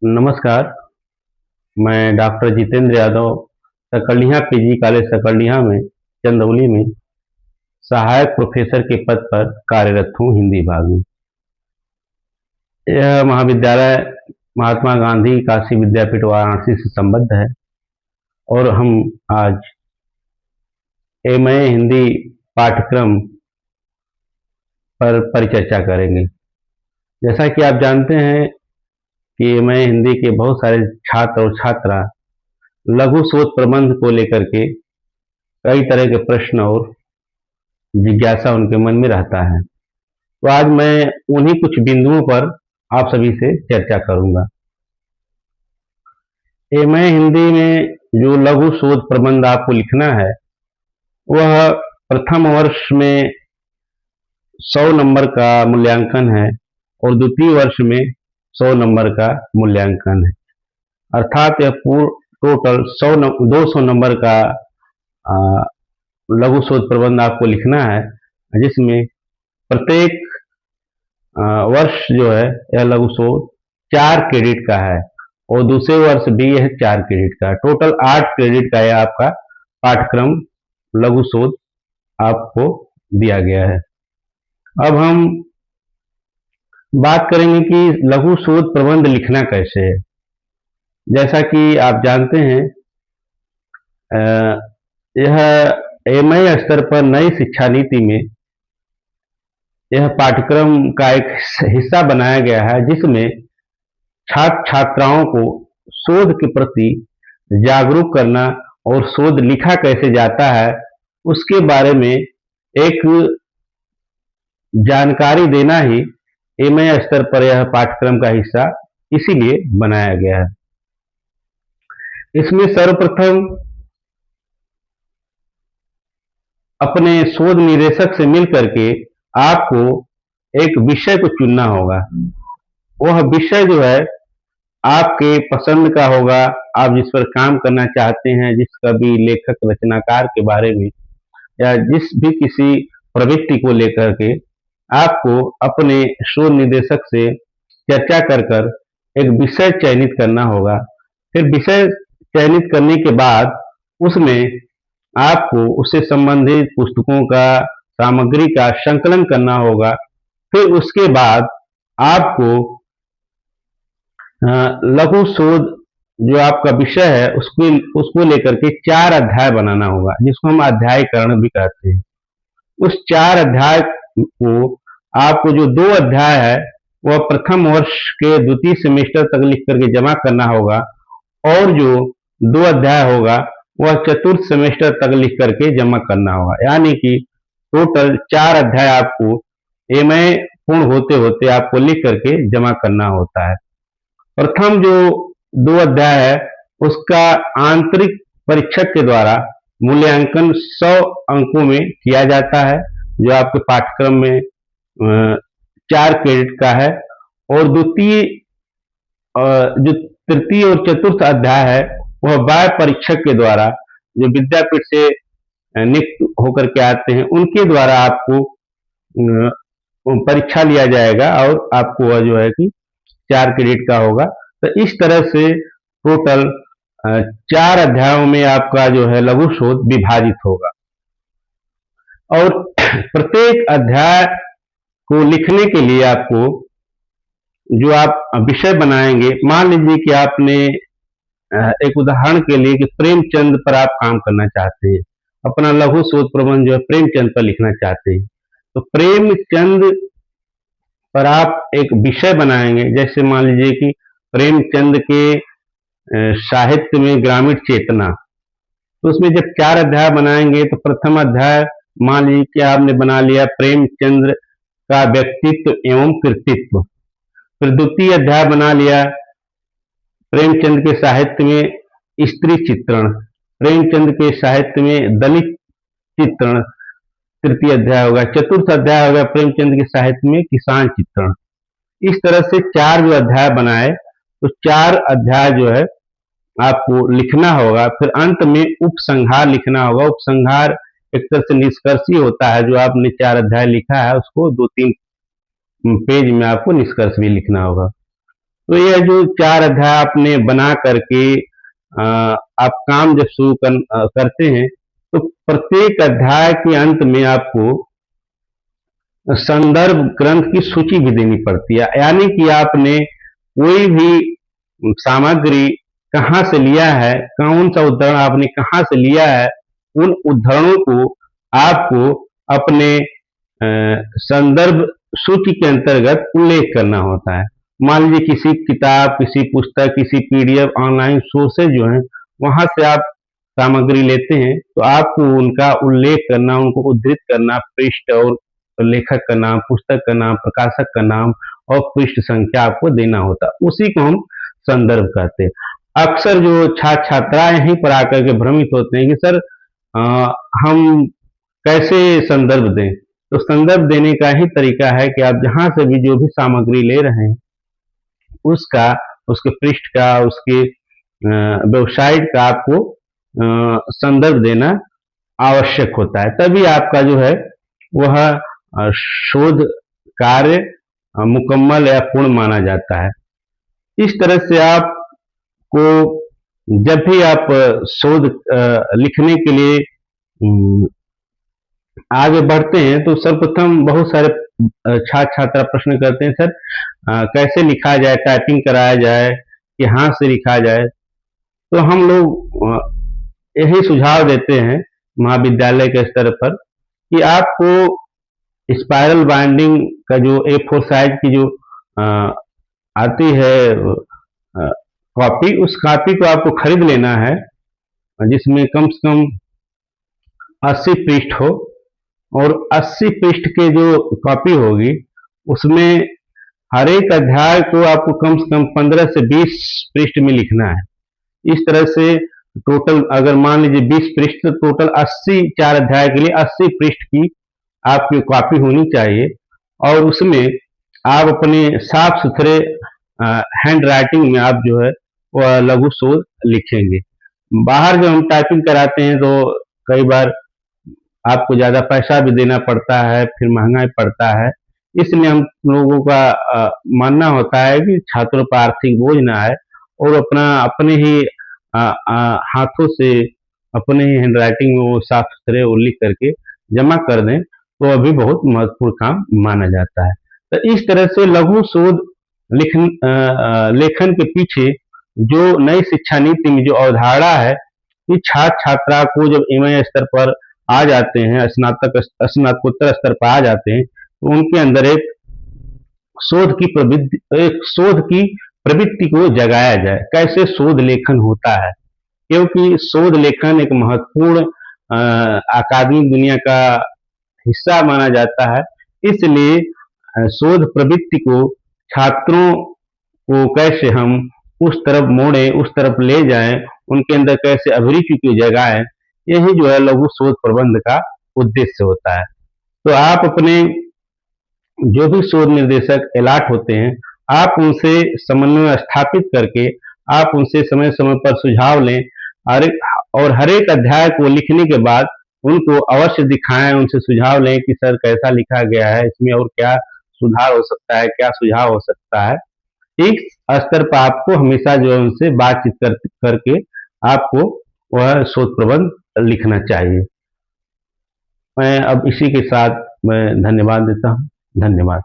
नमस्कार। मैं doctor Jitendra Yadav Sakaliya PG college Sakaliya में चंदौली में सहायक प्रोफेसर के पद पर कार्यरत हूँ हिंदी विभाग में। यह महाविद्यालय महात्मा गांधी काशी विद्यापीठ वाराणसी से संबद्ध है और हम आज एमए हिंदी पाठ्यक्रम पर परिचर्चा करेंगे। जैसा कि आप जानते हैं कि एमए हिंदी के बहुत सारे छात्र और छात्रा लघु शोध प्रबंध को लेकर के कई तरह के प्रश्न और जिज्ञासा उनके मन में रहता है। तो आज मैं उन्हीं कुछ बिंदुओं पर आप सभी से चर्चा करूंगा। एमए हिंदी में जो लघु शोध प्रबंध आपको लिखना है वह प्रथम वर्ष में 100 नंबर का मूल्यांकन है और द्वितीय वर्ष में 100 नंबर का मूल्यांकन है। अर्थात यह टोटल 200 नंबर का लघु शोध प्रबंध आपको लिखना है, जिसमें प्रत्येक वर्ष जो है यह लघु शोध 4 क्रेडिट का है और दूसरे वर्ष भी यह 4 क्रेडिट का, टोटल 8 क्रेडिट का यह आपका पाठ्यक्रम लघु शोध आपको दिया गया है। अब हम बात करेंगे कि लघु शोध प्रबंध लिखना कैसे है। जैसा कि आप जानते हैं यह एमए स्तर पर नई शिक्षा नीति में यह पाठ्यक्रम का एक हिस्सा बनाया गया है, जिसमें छात्र छात्राओं को शोध के प्रति जागरूक करना और शोध लिखा कैसे जाता है उसके बारे में एक जानकारी देना ही एमए स्तर पर यह पाठ्यक्रम का हिस्सा इसीलिए बनाया गया है। इसमें सर्वप्रथम अपने शोध निदेशक से मिलकर के आपको एक विषय को चुनना होगा। वह विषय जो है आपके पसंद का होगा, आप जिस पर काम करना चाहते हैं, जिस कवि लेखक रचनाकार के बारे में या जिस भी किसी प्रवृत्ति को लेकर के आपको अपने शोध निदेशक से चर्चा कर एक विषय चयनित करना होगा। फिर विषय चयनित करने के बाद उसमें आपको उससे संबंधित पुस्तकों का सामग्री का संकलन करना होगा। फिर उसके बाद आपको लघु शोध जो आपका विषय है उसको लेकर के 4 अध्याय बनाना होगा, जिसको हम अध्यायीकरण भी कहते हैं। उस 4 अध्याय को आपको जो 2 अध्याय है वह प्रथम वर्ष के द्वितीय सेमेस्टर तक लिख करके जमा करना होगा और जो 2 अध्याय होगा वह चतुर्थ सेमेस्टर तक लिख करके जमा करना होगा। यानी कि टोटल 4 अध्याय आपको एमए पूर्ण होते होते आपको लिख करके जमा करना होता है। प्रथम जो 2 अध्याय है उसका आंतरिक परीक्षक के द्वारा मूल्यांकन 100 अंकों में किया जाता है, जो आपके पाठ्यक्रम में 4 क्रेडिट का है। और जो तृतीय और चतुर्थ अध्याय है वह बाह्य परीक्षक के द्वारा, जो विद्यापीठ से नियुक्त होकर के आते हैं, उनके द्वारा आपको परीक्षा लिया जाएगा और आपको वह जो है कि 4 क्रेडिट का होगा। तो इस तरह से टोटल 4 अध्यायों में आपका जो है लघु शोध विभाजित होगा और प्रत्येक अध्याय को लिखने के लिए आपको जो आप विषय बनाएंगे, मान लीजिए कि आपने एक उदाहरण के लिए कि प्रेमचंद पर आप काम करना चाहते हैं, अपना लघु शोध प्रबंध जो है प्रेमचंद पर लिखना चाहते हैं, तो प्रेमचंद पर आप एक विषय बनाएंगे। जैसे मान लीजिए कि प्रेमचंद के साहित्य में ग्रामीण चेतना, तो उसमें जब 4 अध्याय बनाएंगे तो प्रथम अध्याय मान लीजिए कि आपने बना लिया प्रेमचंद का व्यक्तित्व एवं कृतित्व। फिर द्वितीय अध्याय बना लिया प्रेमचंद के साहित्य में स्त्री चित्रण, प्रेमचंद के साहित्य में दलित चित्रण, तृतीय अध्याय होगा। चतुर्थ अध्याय होगा प्रेमचंद के साहित्य में किसान चित्रण। इस तरह से 4 जो अध्याय बनाए तो 4 अध्याय जो है आपको लिखना होगा। फिर अंत में उपसंहार लिखना होगा। उपसंहार एक तरह से निष्कर्ष ही होता है, जो आपने 4 अध्याय लिखा है उसको 2-3 पेज में आपको निष्कर्ष भी लिखना होगा। तो ये जो 4 अध्याय आपने बना करके आप काम जब शुरू करते हैं, तो प्रत्येक अध्याय के अंत में आपको संदर्भ ग्रंथ की सूची भी देनी पड़ती है, यानी कि आपने कोई भी सामग्री कहाँ से लिया है, कौन सा उद्धरण आपने कहाँ से लिया है, उन उद्धरणों को आपको अपने संदर्भ सूची के अंतर्गत उल्लेख करना होता है। मान लीजिए किसी किताब, किसी पुस्तक, किसी पीडीएफ, ऑनलाइन सोर्सेज जो हैं, वहां से आप सामग्री लेते हैं, तो आपको उनका उल्लेख करना, उनको उद्धृत करना, पृष्ठ और लेखक का नाम, पुस्तक का नाम, प्रकाशक का नाम और पृष्ठ संख्या आपको देना होता है। उसी को हम संदर्भ कहते हैं। अक्सर जो छात्र छात्राएं यहीं पर आकर के भ्रमित होते हैं कि सर हम कैसे संदर्भ दें। तो संदर्भ देने का ही तरीका है कि आप जहां से भी जो भी सामग्री ले रहे हैं उसका, उसके पृष्ठ का, उसके वेबसाइट का आपको संदर्भ देना आवश्यक होता है, तभी आपका जो है वह शोध कार्य मुकम्मल या पूर्ण माना जाता है। इस तरह से आपको जब भी आप शोध लिखने के लिए आगे बढ़ते हैं, तो सर्वप्रथम बहुत सारे छात्र छात्रा प्रश्न करते हैं, सर कैसे लिखा जाए, टाइपिंग कराया जाए कि हाथ से लिखा जाए। तो हम लोग यही सुझाव देते हैं महाविद्यालय के स्तर पर कि आपको स्पाइरल बाइंडिंग का जो A4 साइज की जो आती है कॉपी, उस कॉपी को आपको खरीद लेना है, जिसमें कम से कम 80 पृष्ठ हो, और 80 पृष्ठ के जो कॉपी होगी उसमें हर एक अध्याय को आपको कम से कम 15 से 20 पृष्ठ में लिखना है। इस तरह से टोटल अगर मान लीजिए 20 पृष्ठ, तो टोटल 80, 4 अध्याय के लिए 80 पृष्ठ की आपकी कॉपी होनी चाहिए, और उसमें आप अपने साफ सुथरे हैंड राइटिंग में आप जो है वह लघु शोध लिखेंगे। बाहर जब हम टाइपिंग कराते हैं तो कई बार आपको ज़्यादा पैसा भी देना पड़ता है, फिर महंगा पड़ता है। इसलिए हम लोगों का मानना होता है कि छात्रों पर आर्थिक बोझ ना आए और अपने ही हाथों से अपने ही हैंड राइटिंग में वो साफ सुथरे वो लिख करके जमा कर दें, तो अभी बहुत महत्वपूर्ण काम माना जाता है। तो इस तरह से लघु शोध लेखन के पीछे जो नई शिक्षा नीति में जो अवधारणा है कि छात्र छात्रा को जब एमए स्तर पर आ जाते हैं, स्नातकोत्तर स्तर पर आ जाते हैं, तो उनके अंदर एक शोध की प्रवृत्ति को जगाया जाए, कैसे शोध लेखन होता है, क्योंकि शोध लेखन एक महत्वपूर्ण अकादमिक दुनिया का हिस्सा माना जाता है। इसलिए शोध प्रवृत्ति को, छात्रों को कैसे हम उस तरफ मोड़े, उस तरफ ले जाएं, उनके अंदर कैसे अभिरुचि को जगाएं, यही जो है लघु शोध प्रबंध का उद्देश्य होता है। तो आप अपने जो भी शोध निर्देशक एलाट होते हैं, आप उनसे समन्वय स्थापित करके आप उनसे समय समय पर सुझाव लें, और हर एक अध्याय को लिखने के बाद उनको अवश्य दिखाएं, उनसे सुझाव लें कि सर कैसा लिखा गया है, इसमें और क्या सुधार हो सकता है, क्या सुझाव हो सकता है। इस स्तर पर आपको हमेशा जो है उनसे बातचीत करके आपको वह शोध प्रबंध लिखना चाहिए। मैं अब इसी के साथ मैं धन्यवाद देता हूँ। धन्यवाद।